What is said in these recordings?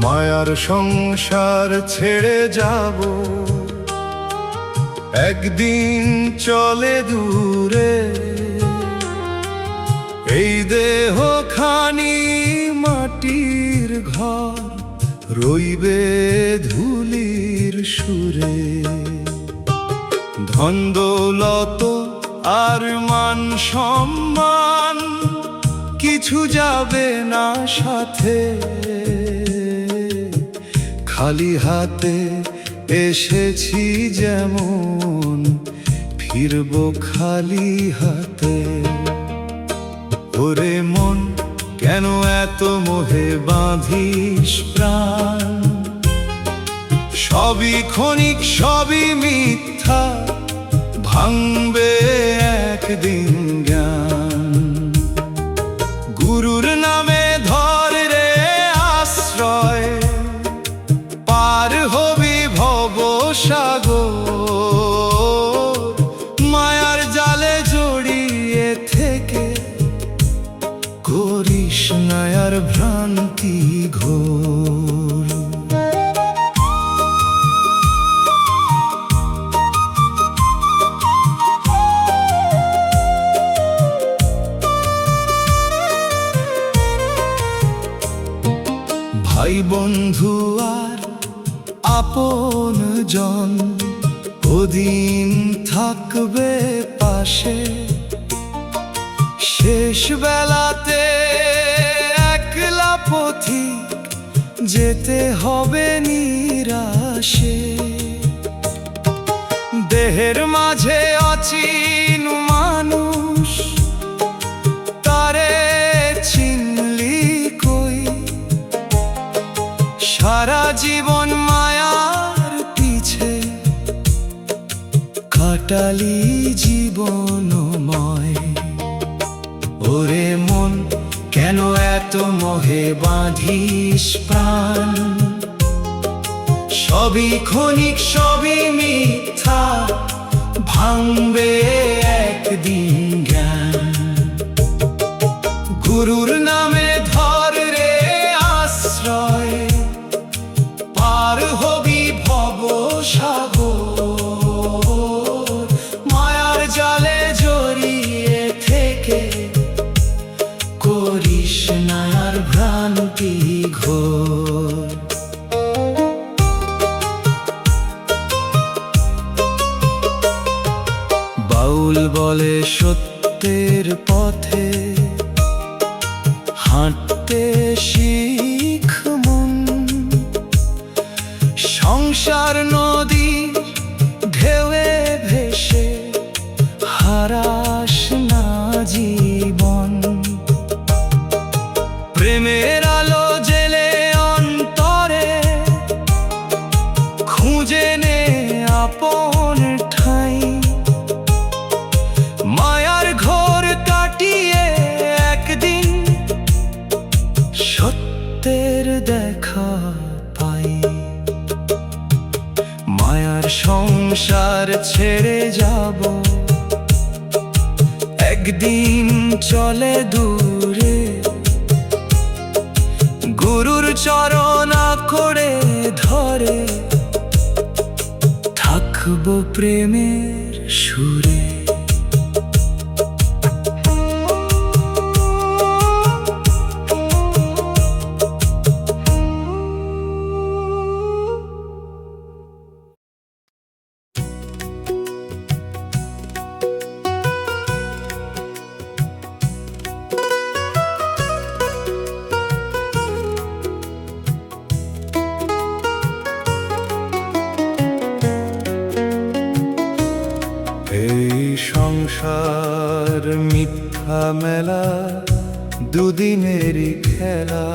মায়ার সংসার ছেড়ে যাব, একদিন চলে দূরে। এই দেহ খানি মাটির ঘর, রইবে ধুলির সুরে। ধন দৌলত আর মান সম্মান কিছু যাবে না সাথে। খালি হাতে এসেছি যেমন, ফিরবো খালি হাতে। ওরে মন, কেন এত মোহে বাঁধিস প্রাণ? সবই ক্ষণিক, সবই মিথ্যা, ভাঙবে একদিন জ্ঞান। গুরুর নামে ধর রে আশ্রয়, পার হবি ভব সাগর। মায়ার জালে জড়িয়ে থেকে করিস না আর ভ্রান্তি ঘোর। ভাই বন্ধু আর আপন জন ওদিন থাকবে পাশে। শেষ বেলাতে একলা পথিক যেতে হবে নিরাশে। দেহের মাঝে অচিন মানুষ, তারে চিনলি কই? সারা জীবন মায়ার পিছে কাটালি জীবনময়। ওরে মন, কেন এত মোহে বাঁধিস প্রাণ? সবই ক্ষণিক, সবই মিথ্যা, ভাঙবে একদিন জ্ঞান। গুরুর নামে ধর রে আশ্রয়, পার হবি ভব সাগর। মায়ার জালে জড়িয়ে থেকে করিস না আর ভ্রান্তি ঘোর। বাউল বলে সত্যের পথে হাঁটতে শিখ মন। সংসার নদী ঢেউয়ে ভেসে হারাস না জীবন। প্রেমের আলো জেলে অন্তরে খুঁজে নে আপন ঠাই। মায়ার ঘোর কাটিয়ে একদিন সত্যের দেখা পাই। মায়ার সংসার ছেড়ে যাব, একদিন চলে দূরে। গুরুর চরণ করে ধরে থাকবো প্রেমের সুরে। এই সংসার মিথ্যা মেলা, দুদিনেরই খেলা।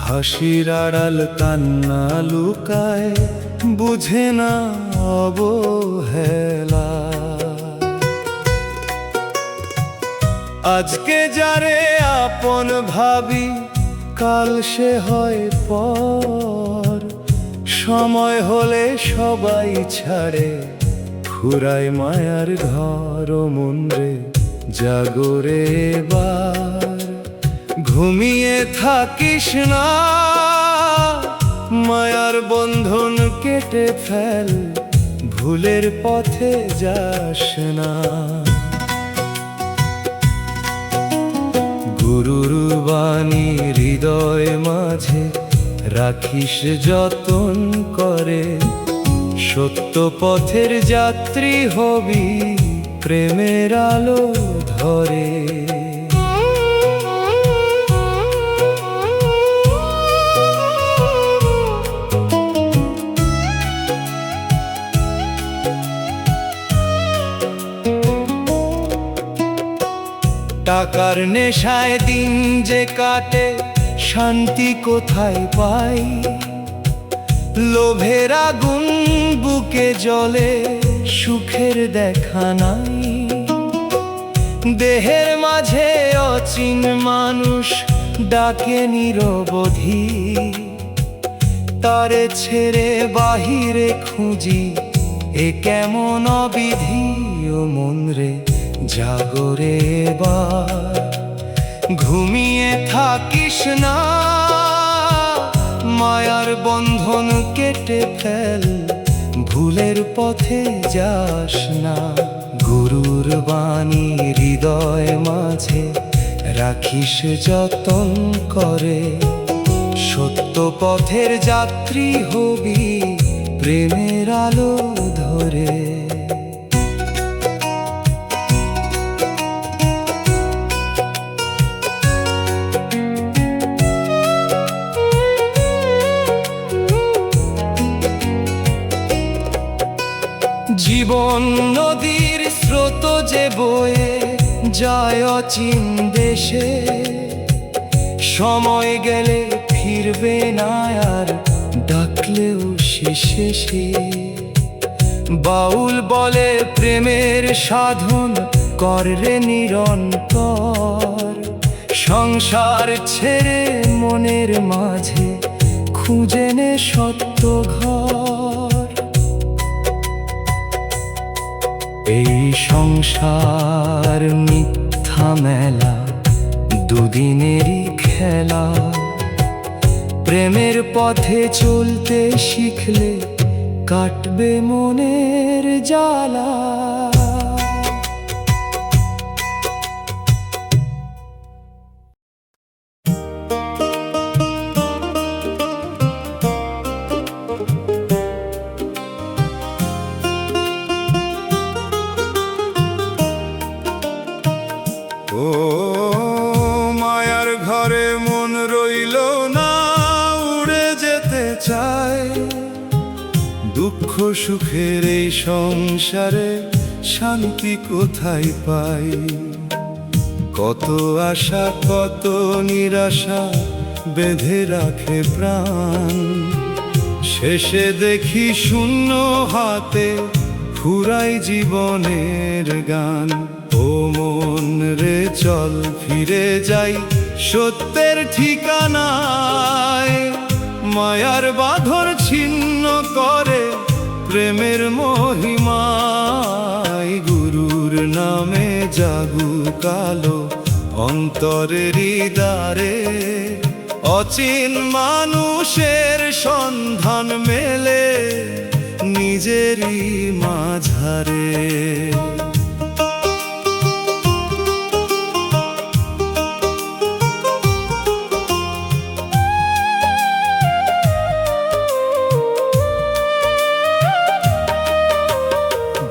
হাসির আড়াল কান্না লুকায়, বুঝে না অবহেলা। আজকে যারে আপন ভাবি, কাল সে হয় পর। সময় হলে সবাই ছাড়ে, ফুরায় মায়ার ঘর। মন রে জাগরে এবার, ঘুমিয়ে থাকিস না। মায়ার বন্ধন কেটে ফেল, ভুলের পথে যাস না। গুরুর বাণী হৃদয় মাঝে রাখিস যতন করে, সত্য পথের যাত্রী হবি প্রেমের আলো ধরে। টাকার নেশায় দিন যে কাটে, শান্তি কোথায় পাই? লোভের আগুন বুকে জ্বলে, সুখের দেখা নাই। দেহের মাঝে অচিন মানুষ ডাকে নিরবধি, তারে ছেড়ে বাহিরে খুঁজি এ কেমন অবিধি। ও মন রে জাগরে এবার, ঘুমিয়ে থাকিস না। মায়ার বন্ধন কেটে ফেল, ভুলের পথে যাস না। গুরুর বাণী হৃদয় মাঝে রাখিস যতন করে, সত্য পথের যাত্রী হবি প্রেমের আলো ধরে। জীবন নদীর স্রোত যে বয়ে যায় অচিন দেশে, সময় গেলে ফিরবে না আর ডাকলেও শেষে। বাউল বলে প্রেমের সাধন কর রে নিরন্তর, সংসার ছেড়ে মনের মাঝে খুঁজে নে সত্য ঘর। এই সংসার মিথ্যা মেলা, দুদিনেরই খেলা। প্রেমের পথে চলতে শিখলে কাটবে মনের জ্বালা। ও মায়ার ঘরে মন রইল না, উড়ে যেতে চায়। দুঃখ সুখের এই সংসারে শান্তি কোথায় পাই? কত আশা কত নিরাশা বেঁধে রাখে প্রাণ, শেষে দেখি শূন্য হাতে ফুরাই জীবনের গান। ও মন রে চল ফিরে যাই সত্যের ঠিকানায়, মায়ার বাঁধন ছিন্ন করে প্রেমের মহিমায়। গুরুর নামে জাগুক আলো অন্তরের দ্বারে, অচিন মানুষের সন্ধান মেলে নিজেরই মাঝারে।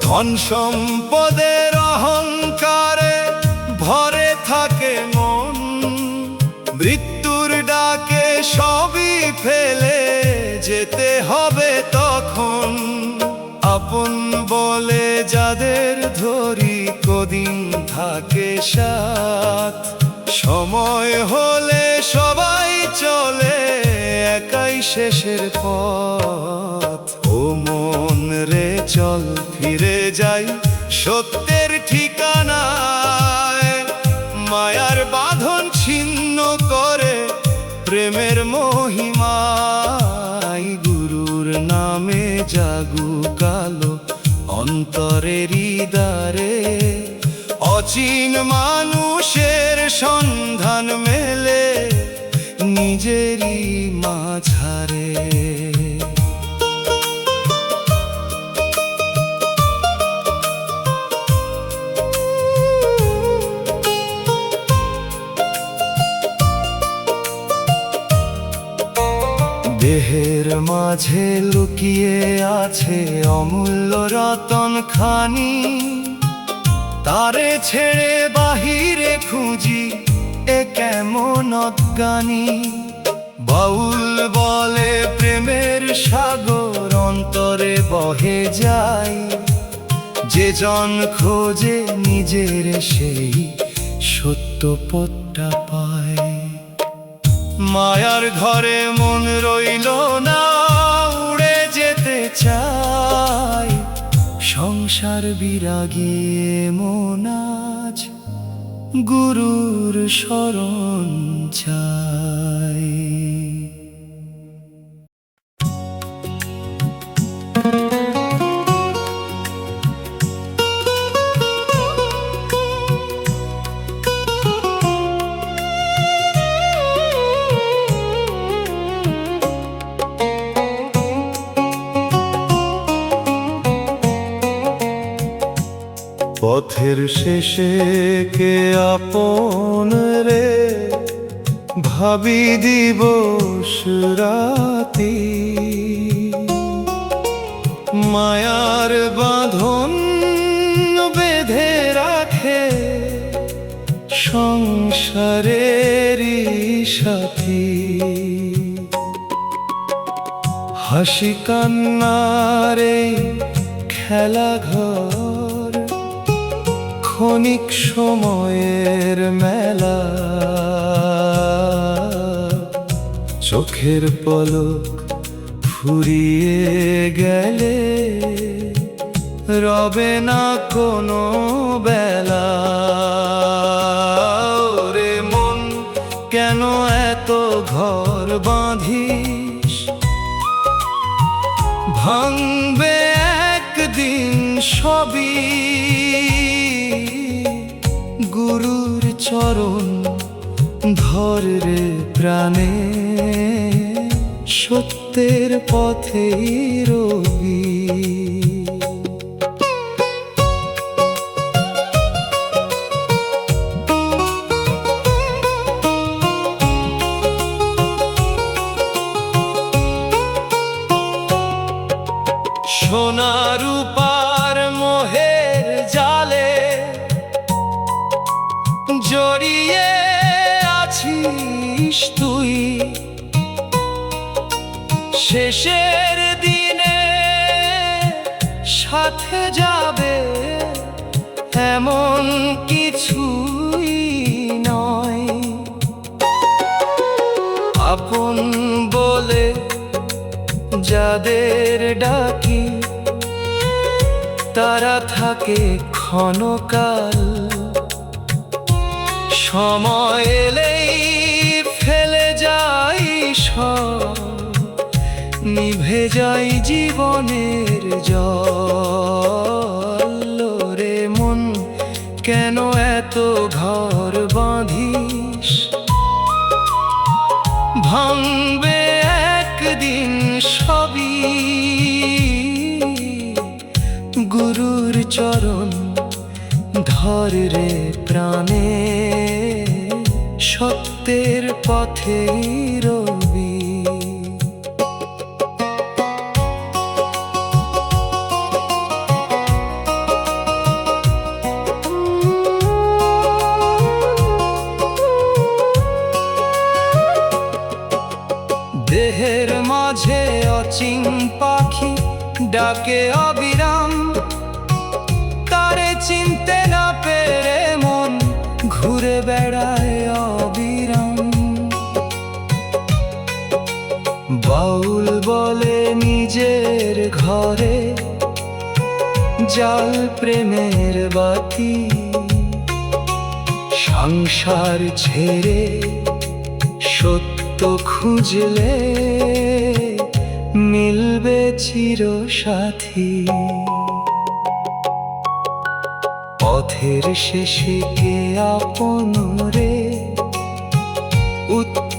ধন সম্পদের অহংকারে ভরে থাকে মন, মৃত্যুর ডাকে সবই ফেলে যেতে হবে তখন। আপন বলে যাদের ধরি কদিন থাকে সাথ, সময় হলে সবাই চলে একাই শেষের পথ। ও মন রে চল ফিরে যাই সত্যের ঠিকানায়, মায়ার বাঁধন ছিন্ন করে প্রেমের মহিমায়। গুরুর নামে জাগুক আলো অন্তরের দ্বারে, অচিন মানুষের সন্ধান মেলে নিজেরই মাঝারে। দেহের মাঝে লুকিয়ে আছে অমূল্য রতন খানি, তারে ছেড়ে বাহিরে খুঁজি এ কেমন অজ্ঞানী। বাউল বলে প্রেমের সাগর অন্তরে বহে যায়, যে জন খোঁজে নিজের সেই সত্য পথটা পায়। মায়ার ঘরে মন রইল না, উড়ে যেতে চায়, সংসার বিরাগী মন আজ গুরুর শরণ চায়। পথের শেষে কে আপন রে, ভাবি দিবস রাতি। মায়ার বাঁধন বেঁধে রাখে সংসারেরই সাথী। হাসি কান্নারে খেলা ঘর, ক্ষণিক সময়ের মেলা। চোখের পলক ফুরিয়ে গেলে রবে না কোনো বেলা। রে মন কেন এত ঘর বাঁধিস, ভাঙবে একদিন সবই। গুরুর চরণ ধর রে প্রাণে, সত্যের পথেই রবি। সোনা রূপার মোহের জালে জড়িয়ে আছিস তুই। শেষের দিনে সাথে যাবে এমন কিছুই নয়। আপন বলে যাদের ডাকি, তারা থাকে ক্ষণকাল। সময় এলেই ফেলে যাই সব, নিভে যাই জীবনের জল। রে মন কেন এত ঘর বাঁধিস, ভাঙবে একদিন সবই। গুরুর চরণ ধর রে প্রাণে, সত্যের পথে রবি। দেহের মাঝে অচিন পাখি ডাকে অবিরাম, তারে চিনতে না পেরে মন ঘুরে বেড়ায় অবিরাম। বাউল বলে নিজের ঘরে জাল প্রেমের বাতি। সংসার ছেড়ে সত্য খুঁজলে মিলবে চিরসাথী। পথের শেষে কে আপন রে,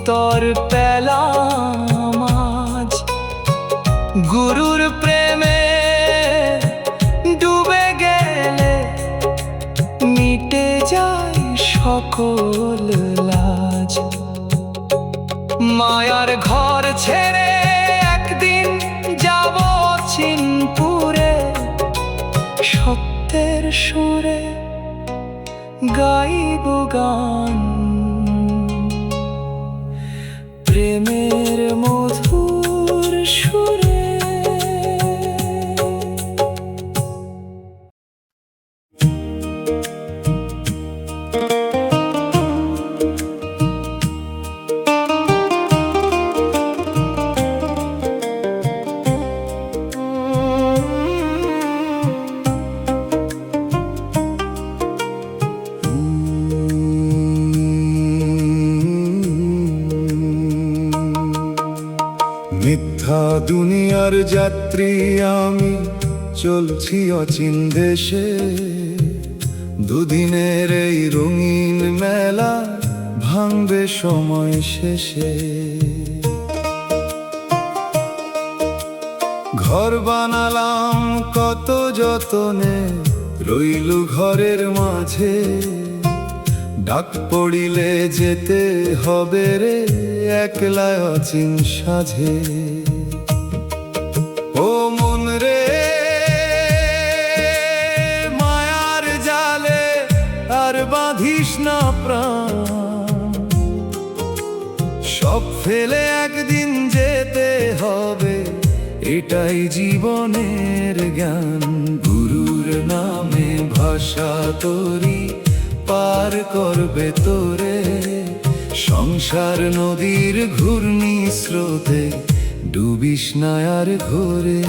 উত্তর পেলাম আজ। গুরুর প্রেমে ডুবে গেলে মিটে যায় সকল লাজ। মায়ার ঘর ছেড়ে একদিন যাব চিনপুরে, সত্যের সুরে গাইব গান। প্রেমের মধুর সুরে। মিথ্যা দুনিয়ার যাত্রী আমি, চলছি অচিন দেশে। দুদিনের এই রঙিন মেলা ভাঙবে সময় শেষে। ঘর বানালাম কত যতনে, রইলু ঘরের মাঝে। ডাক পড়িলে যেতে হবে রে, একলা অচিন সাঝে। ও মন রে, মায়ার জালে আর বাঁধিস না প্রাণ। সব ফেলে একদিন যেতে হবে, এটাই জীবনের জ্ঞান। গুরুর নামে ভাষা তোরি পার করবে তোরে। সংসার নদীর ঘূর্ণি স্রোতে ডুবিস না আর ঘোরে।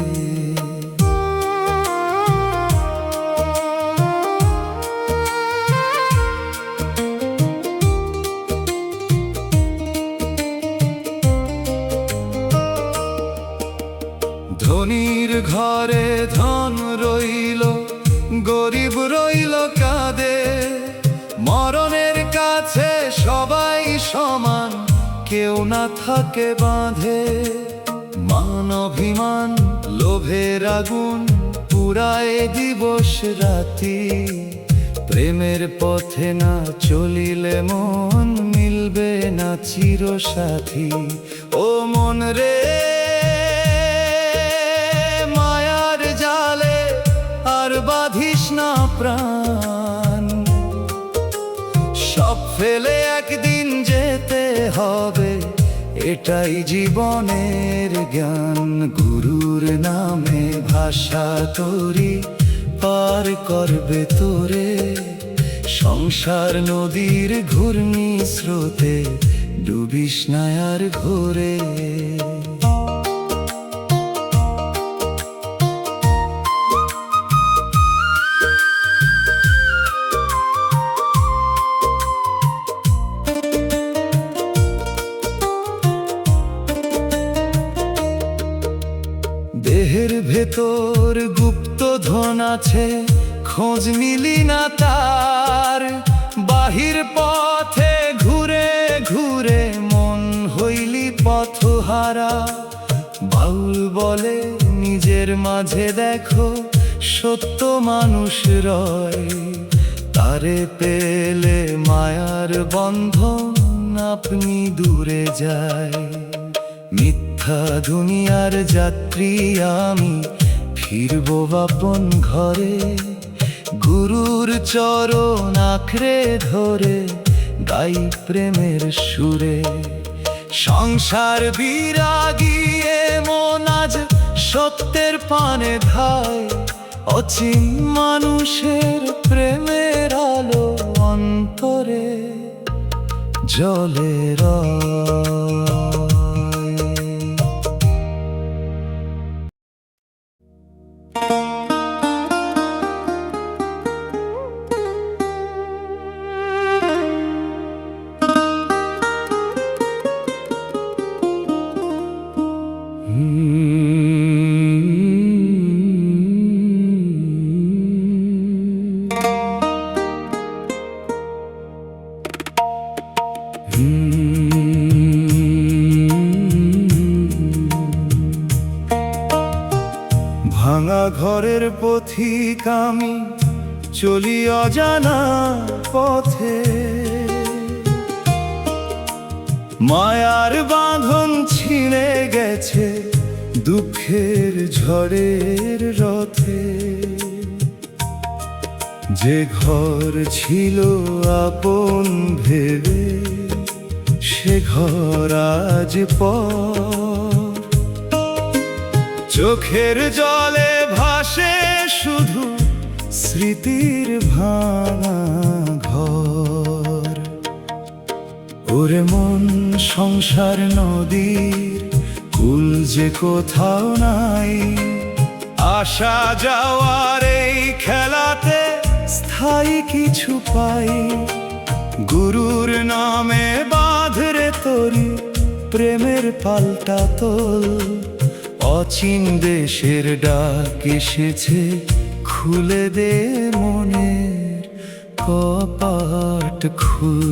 ধনীর ঘরে ধন রইল, গরিব রইল কাঁদে। মরণের কাছে সবাই সমান, কেউ না থাকে বাঁধে। মান অভিমান লোভের আগুন পুরায় দিবস রাতি। প্রেমের পথে না চলিলে মন মিলবে না চিরসাথী। ও মন রে, মায়ার জালে আর বাঁধিস না প্রাণ। সব ফেলে একদিন যেতে হবে, এটাই জীবনের জ্ঞান। গুরুর নামে ভাষা তোরি পার করবে তোরে। সংসার নদীর ঘূর্ণি স্রোতে ডুবিস না আর ঘোরে। দেহের ভেতর গুপ্ত ধন আছে, খোঁজ মিলি না তার। বাহির পথে ঘুরে ঘুরে মন হইলি পথহারা। বাউল বলে নিজের মাঝে দেখো সত্য মানুষ রয়। তারে পেলে মায়ার বন্ধন আপনি দূরে যায়। মিথ্যা দুনিয়ার যাত্রী আমি, ফিরবো আপন ঘরে। গুরুর চরণ আঁকড়ে ধরে গাই প্রেমের সুরে। সংসার বিরাগিয়ে মন আজ সত্যের পানে ধায়। অচিন মানুষের প্রেমের আলো অন্তরে জ্বলে রয়। ঘরের পথিক আমি চলি অজানা পথে, মায়ার বাঁধন ছিঁড়ে গেছে দুঃখের ঝড়ের রথে। যে ঘর ছিল আপন ভেবে সে ঘর আজ পর, চোখের জলে ভাসে শুধু স্মৃতির ভাঙা ঘর। ওরে মন, সংসার নদীর কুল যে কোথাও নাই, আসা যাওয়ার এই খেলাতে স্থায়ী কিছু পাই। গুরুর নামে বাঁধরে তরি প্রেমের পাল্টা তোল, অচিন দেশের ডাক এসেছে খুলে দে মনের কপাট খুল।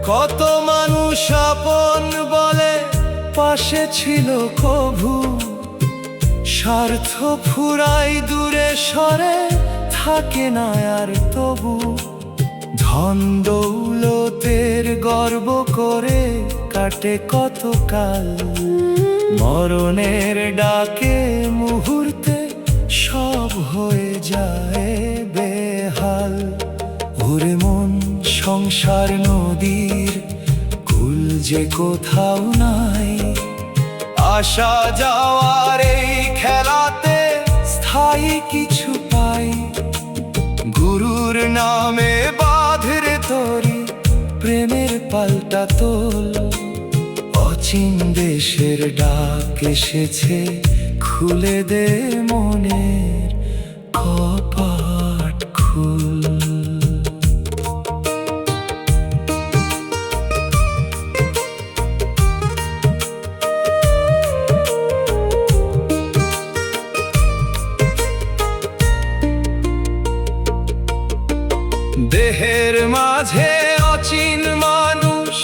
কত মানুষ আপন বলে পাশে ছিল কভু, স্বার্থ ফুরাই দূরে সরে থাকে না আর তবু। ধন দৌলতের গর্ব করে কাটে কত কাল, মরণের ডাকে মুহূর্তে সব হয়ে যায় বেহাল। ওরে মন, সংসার নদীর কুল যে কোথাও নাই, আসা যাওয়ার এই খেলাতে স্থায়ী কিছু পাই। গুরুর নামে বাঁধরে তরি প্রেমের পাল্টা তোল, অচিন দেশের ডাক এসেছে খুলে দে মনের কপাট খুল। দেহের মাঝে অচিন মানুষ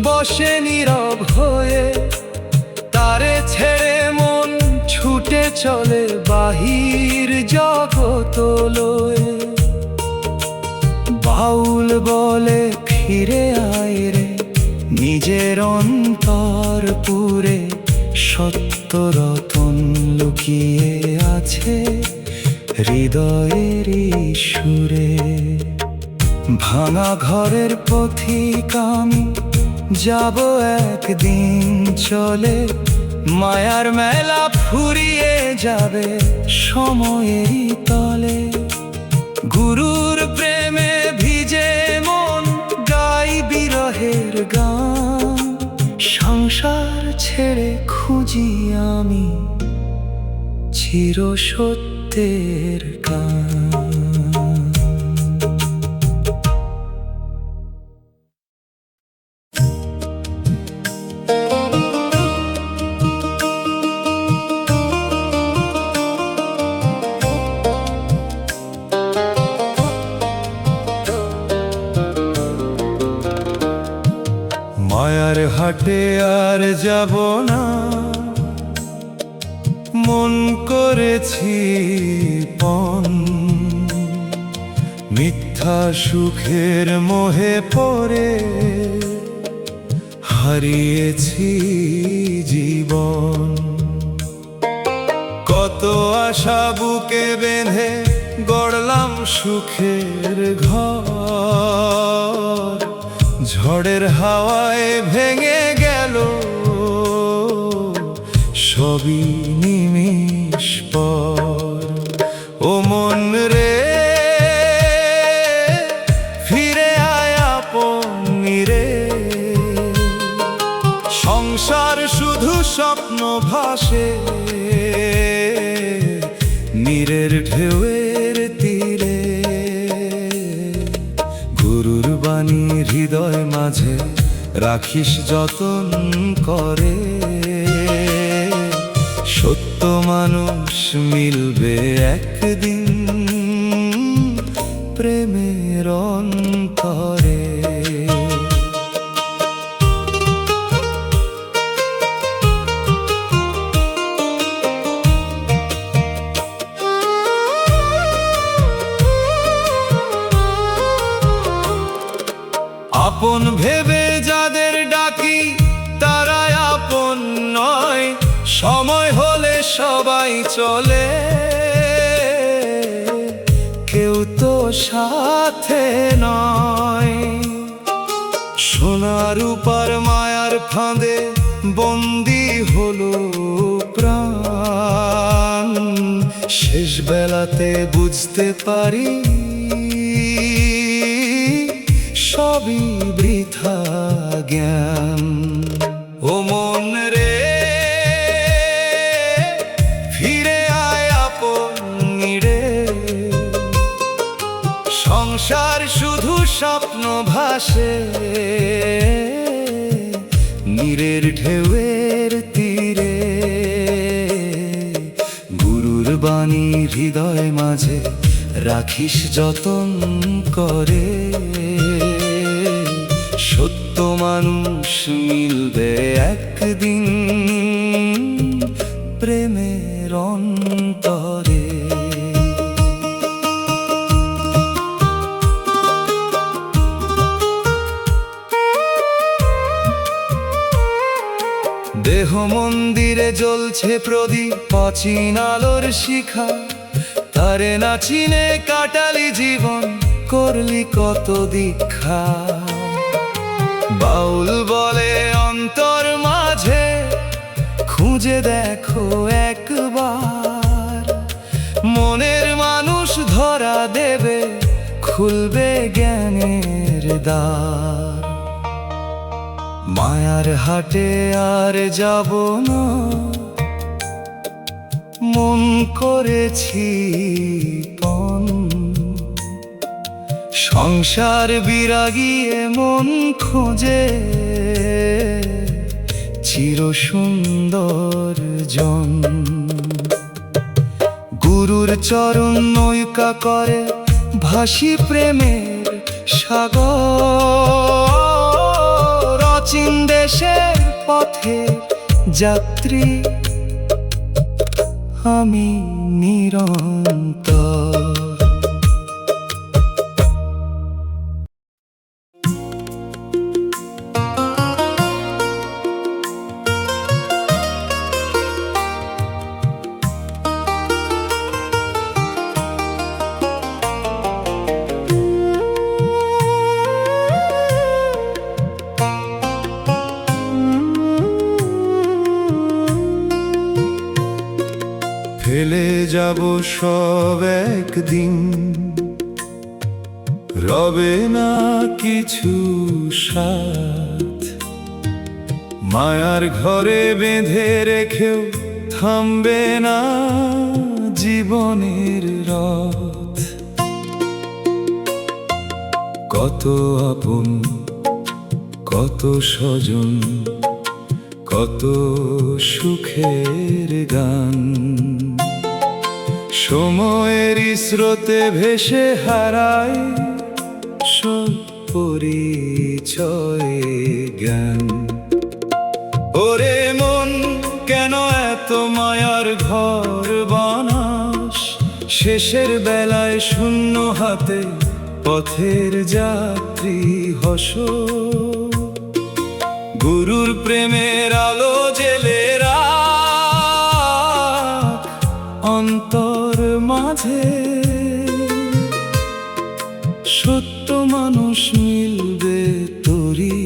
বসে নীরব হয়ে, তারে ছেড়ে মন ছুটে চলে বাহির জগত লয়ে। বাউল বলে ফিরে আয় রে নিজের অন্তর পুরে, সত্য রতন লুকিয়ে আছে হৃদয়েরই সুরে। ভাঙা ঘরের পথিক আমি যাব একদিন চলে, মায়ার মেলা ফুরিয়ে যাবে সময়েরই তলে। গুরুর প্রেমে ভিজে মন গাই বিরহের গান, সংসার ছেড়ে খুঁজি আমি চির সত্যের গান। মায়ার হাটে আর যাব না, মন করেছি পণ। মিথ্যা সুখের মোহে পড়ে হারিয়েছি জীবন। কত আশা বুকে বেঁধে গড়লাম সুখের ঘর, ঝড়ের হাওয়ায় ভেঙে গেল সবই নিমিষ পর। ও মন রে ফিরে আয় আপন রে, সংসার শুধু স্বপ্ন ভাসে নীরের ঢেউয়ের তীরে। গুরুর বাণী হৃদয় মাঝে রাখিস যতন করে। সত্য মানুষ মিলবে একদিন প্রেমের অন্তরে। আপন ভেবে যাদের ডাকি তারাই আপন নয়, সময় হলে সবাই চলে, কেউ তো সাথে নয়। সোনার রূপার মায়ার ফাঁদে বন্দি হলো প্রাণ, শেষ বেলাতে বুঝতে পারি সবই বৃথা জ্ঞান। ও মন রে ফিরে আয় আপন রে, সংসার শুধু স্বপ্ন ভাসে নীরের ঢেউয়ের তীরে। গুরুর বাণী হৃদয় মাঝে রাখিস যতন করে। সত্য মানুষ মিলবে একদিন প্রেমের অন্তরে। দেহ মন্দিরে জ্বলছে প্রদীপ অচিন আলোর শিখা, তারে না চিনে কাটালি জীবন করলি কত দীক্ষা। বাউল বলে অন্তর মাঝে খুঁজে দেখো একবার, মনের মানুষ ধরা দেবে খুলবে জ্ঞানের দ্বার। মায়ার হাটে আর যাব না, মন করেছি পণ, সংসার বিরাগিয়ে মন খোঁজে চির সুন্দর জন। গুরুর চরণ নৌকা করে ভাসি প্রেমের সাগর, অচিন দেশের পথে যাত্রী আমি নিরন্তর। ফেলে যাব সব একদিন, রবে না কিছু সাথ। মায়ার ঘরে বেঁধে রেখেও থামবে না জীবনের রথ। কত আপন কত স্বজন কত সুখের গান, সময়ের স্রোতে ভেসে হারায় সব পরিচয় জ্ঞান। ওরে মন কেন এত মায়ার ঘর বানাস, শেষের বেলায় শূন্য হাতে পথের যাত্রী হস। গুরুর প্রেমের আলো জেলে রাখ অন্তর মাঝে, সত্য মানুষ মিলবে তোরি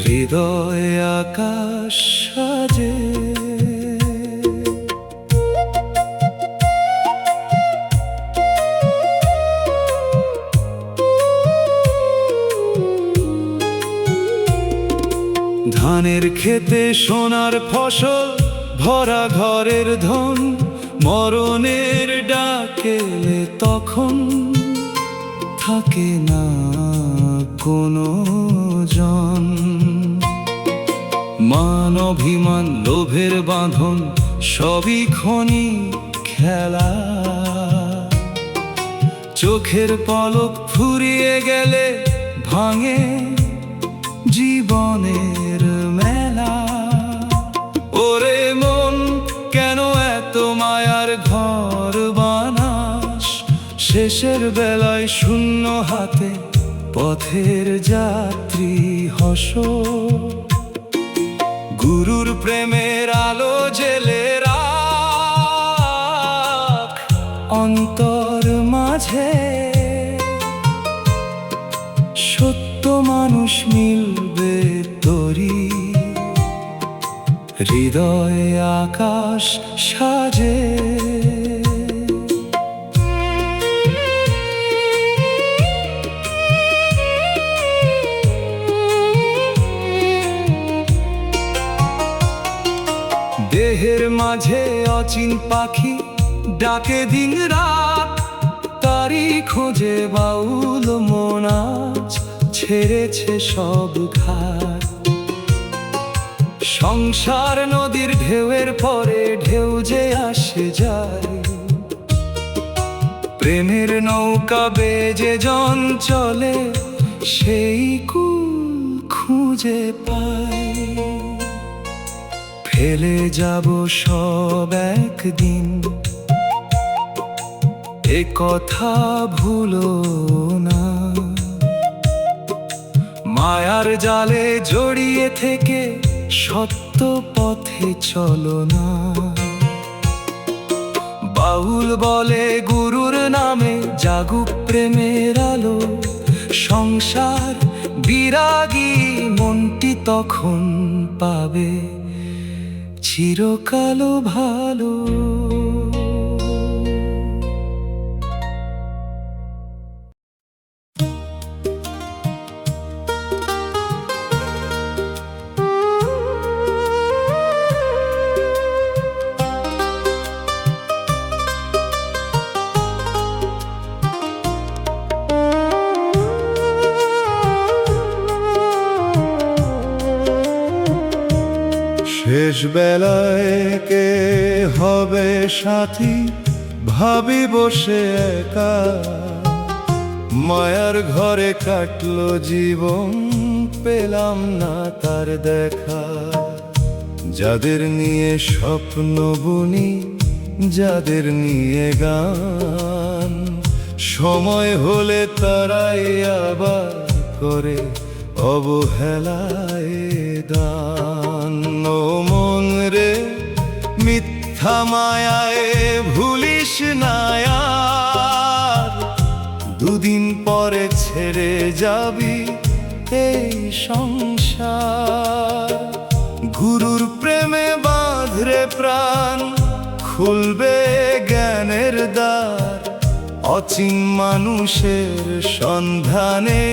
হৃদয় আকাশ সাজে। ধানের খেতে সোনার ফসল ভরা ঘরের ধন, মরণের ডাকেলে তখন থাকে না কোনো প্রয়োজন। মান অভিমান লোভের বাঁধন সবই ক্ষণিক খেলা, চোখের পলক ফুরিয়ে গেলে ভাঙে জীবনের মেলা। ওরে মন কেন এত মায়ার ঘর বানাস, শেষের বেলায় শূন্য হাতে পথের যাত্রী হস। গুরুর প্রেমের আলো জেলে রাখ অন্তর মাঝে, সত্য মানুষ মিলবে তোরি, হৃদয়ে আকাশ সাজে। দেহের মাঝে অচিন পাখি ডাকে দিন রাত, তারি খোঁজে বাউল মন আজ ছেড়েছে সব ঘাট। সংসার নদীর ঢেউয়ের পরে ঢেউ যে আসে যায়, প্রেমের নৌকা বেজে জন চলে সেই কুল খুঁজে পায়। ফেলে যাব সব একদিন, এ কথা ভুলো না। মায়ার জালে জড়িয়ে থেকে সত্য পথে চলো না। বাউল বলে গুরুর নামে জাগুক প্রেমের আলো, সংসার বিরাগী মনটি তখন পাবে চিরকাল ভালো। শেষ বেলায় কে হবে সাথী ভাবি বসে একা, মায়ার ঘরে কাটলো জীবন পেলাম না তার দেখা। যাদের নিয়ে স্বপ্ন বুনি, যাদের নিয়ে গান, সময় হলে তারাই আবার করে অবহেলায় দান। ও মন রে মিথ্যা মায়ায় ভুলিস না আর, দুদিন পরে ছেড়ে যাবি এই সংসার। গুরুর প্রেমে বাঁধরে প্রাণ খুলবে জ্ঞানের দ্বার, অচিন মানুষের সন্ধানে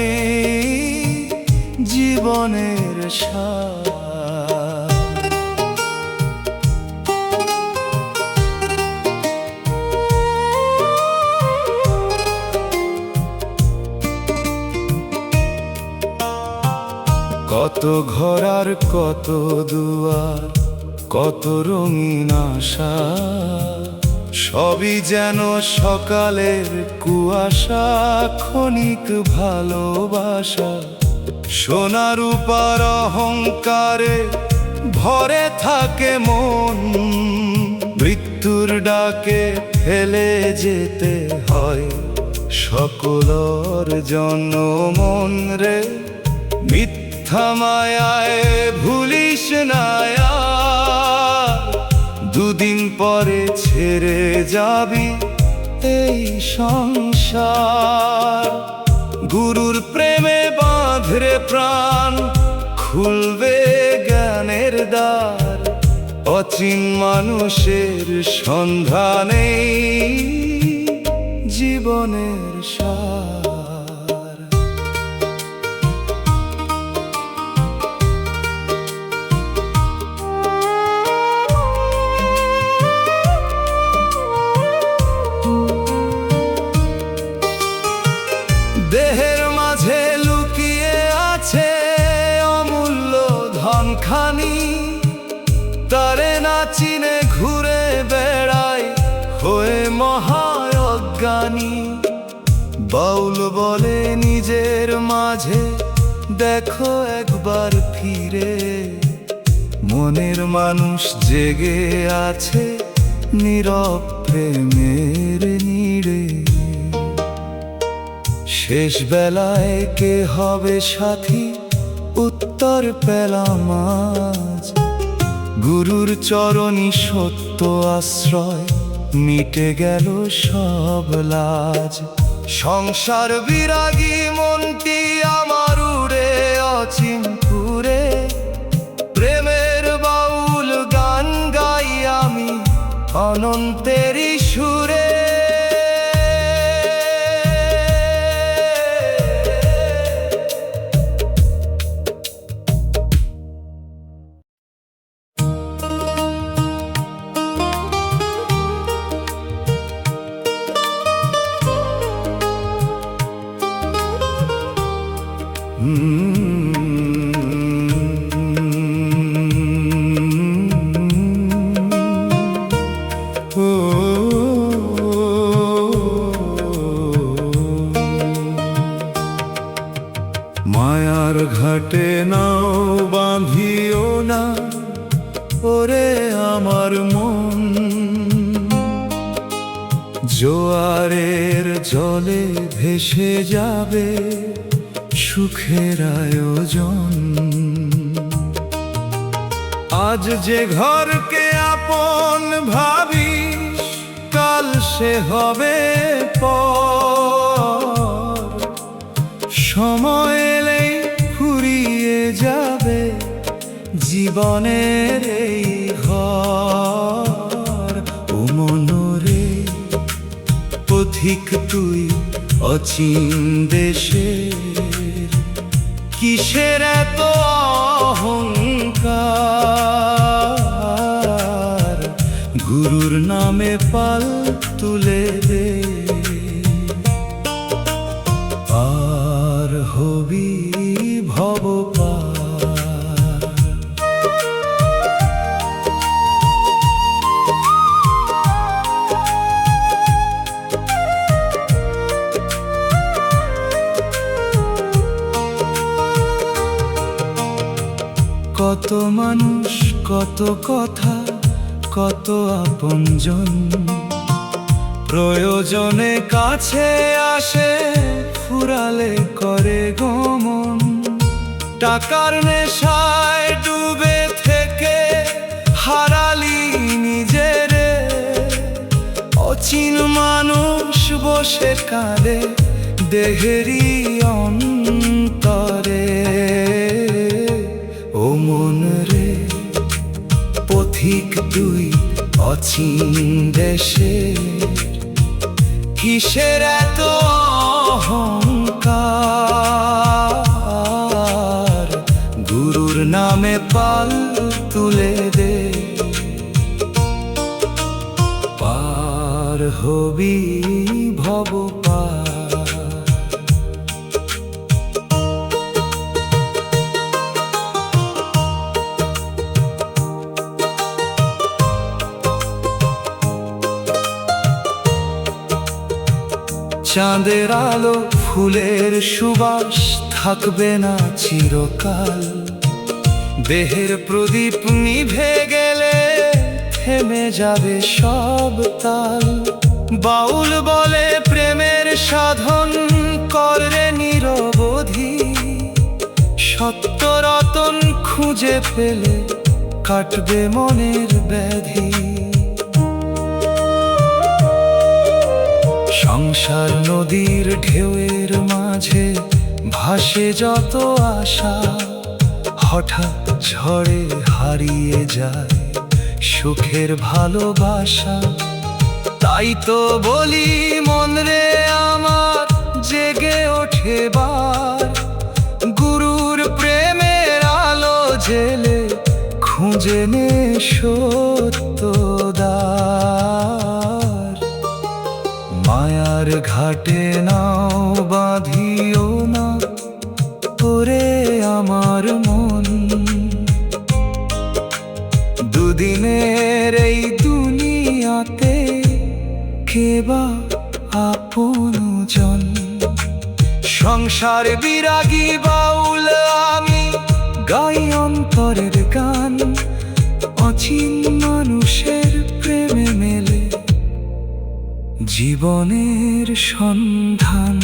জীবনের সার। কত ঘর আর কত দুয়ার, কত রঙিন আশা, সবই যেন সকালের কুয়াশা। ক্ষণিক ভালোবাসা সোনার উপর অহংকারে ভরে থাকে মন, মৃত্যুর ডাকে ফেলে যেতে হয় সকলর জন্য। মন রে মিথ্যা মায়ায় ভুলিস না আর, দুদিন পরে ছেড়ে যাবি এই সংসার। গুরুর প্রেমে বাঁধরে প্রাণ খুলবে জ্ঞানের দ্বার, অচিন মানুষের সন্ধানে জীবনের সার। দেহের মাঝে লুকিয়ে আছে খানি তারে না চিনে ঘুরে বেড়ায় হয়ে মহা অজ্ঞানী। বাউল বলে নিজের মাঝে দেখো একবার ফিরে, মনের মানুষ জেগে আছে নীরব প্রেমের নীড়ে। শেষ বেলায় কে হবে সাথী উত্তর পেলাম আজ, গুরুর চরণী সত্য আশ্রয় মিটে গেল সব লাজ। সংসার বিরাগী মনটি আমার উড়ে অচিনপুরে, প্রেমের বাউল গান গাই আমি অনন্তেরই সুরে। মায়ার ঘাটে নাও বাঁধিও না ওরে আমার মন, জোয়ারের জলে ভেসে যাবে সুখের আয়োজন। আজ যে ঘরকে আপন ভাবিস কাল সে হবে পর, সময় এলেই ফুরিয়ে যাবে জীবনের এই ঘর। ও মনরে পথিক তুই অচিন দেশের, কিসের এত অহংকার, গুরুর নামে পাল তুলে দে, পার হবি ভব পার। কত মানুষ কত কথা কত আপনজন, প্রয়োজনে কাছে আসে ফুরালে করে গমন। টাকার নেশায় ডুবে থেকে হারালি নিজেরে, অচিন মানুষ বসে কাঁদে দেহেরই অন্তরে। ও মন রে পথিক তুই অচিন দেশে, কিসের এত অহংকার, গুরুর নামে পাল তুলে দে, পার হবি ভব পার। চাঁদের আলো ফুলের সুবাস থাকবে না চিরকাল, দেহের প্রদীপ নিভে গেলে থেমে যাবে সব তাল। বাউল বলে প্রেমের সাধন করে নিরবধি, সত্য রতন খুঁজে পেলে কাটবে মনের ব্যাধি। সংসার নদীর ঢেউয়ের মাঝে ভাসে যত আশা, হঠাৎ ঝড়ে হারিয়ে যায় সুখের ভালোবাসা। তাই তো বলি মন রে আমার জেগে ওঠে বার, গুরুর প্রেমের আলো জেলে খুঁজে নে সত্যদার। মায়ার ঘাটে নাও বাঁধিও না ওরে আমার মন, কে বা আপন জন। সংসার বিরাগী বাউল আমি, গাই অন্তরের গান। অচিন মানুষের প্রেমে মেলে জীবনের সন্ধান।